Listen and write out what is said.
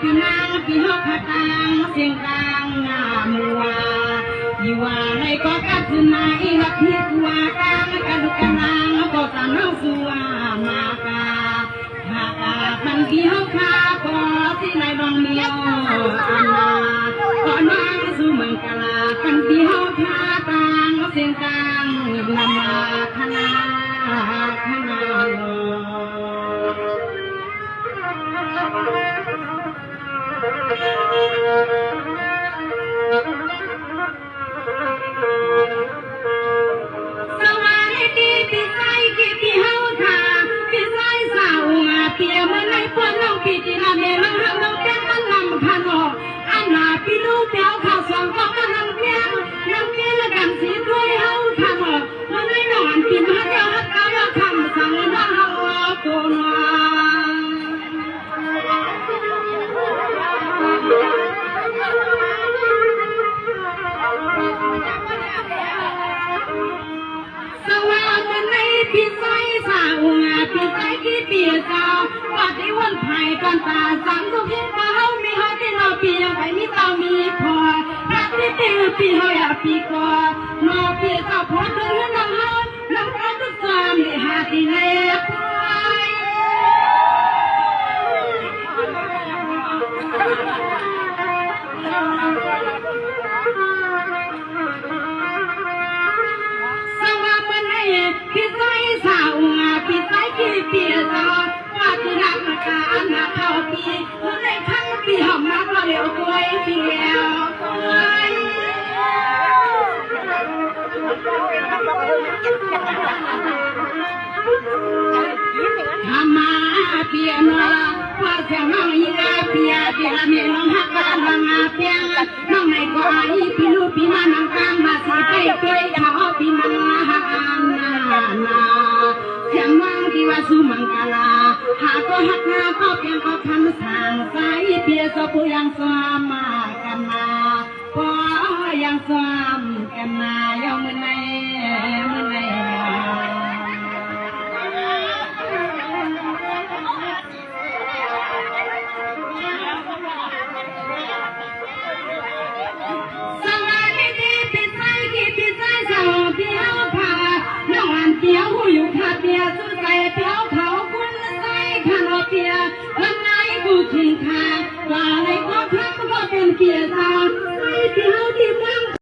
พี่นางพี่ฮอกขัดตังเสียงดังงามัวยี่ว่าในก็กัดจุนายรักเพียกัวกังกันดุกันนางก็ตามน้องสัวมากาหากมันพี่ฮอกขาก็ที่ในดองเมียวอันนาก็นางสู้เมืองกาลากันพี่ฮอกขาตังเสียงดังนำมาคณะคณะสวัสดีพี่ใจกี่พี่เฮาทาพี่ใจสาวงาเปียมันในปวนน้องพี่จีนาเมลังหักน้องแก้มมันลำคันออันนาพี่ลูกเปียวข้าวสองก็มันน้ำเปียละกันสีด้วยเฮาคันอมันในนอนพี่มาเดียวฮักเก้าแล้วคำสั่งน้องเฮาตัวน้อยสวัสดีพี่ใจสาวงาพี่ใจกี่ปีเจ้าว่าที่วันไผ่ก่อนตาสั่งทุกที่มาเฮามีเฮาที่เราพี่ยังไปมีเต้ามีพอรักที่ปีพี่เฮาอยากพี่ก่อนนอพี่เจ้าพอถึงน้องเฮาน้องเขาทุกความในหาที่ไหนพี่ใจสาวงาพี่ใจกี่ปีแล้วว่าที่รักกาหน้าเขาพี่ในทั้งปีหอมมาก็เดี๋ยวกล้วยเดียวกล้วยทำมาเปียโนว่าเสียงน้องยีราเปียละเมน้องฮักบ้านบางอาเปียน้องในก็ไอพี่ลูกพี่มานังกลางมาสีไปเปียเขาพี่มันฮักนาเสียงว่างที่ว่าสู้มังกาลาหาก็ฮักนาก็เพียงก็คำสั่งใส่เปียสบุยังสวามมากันนาพอยังสวามกันนายองมือในพี่เฮาพาน้องอันเปียวหูอยู่ขาเปียสู้ใจเปียวเขาคุณใจขนอเปียวันไหนกูทิ้งทางว่าในก็ครั้งก็เป็นเปียตาไอ้พี่เฮา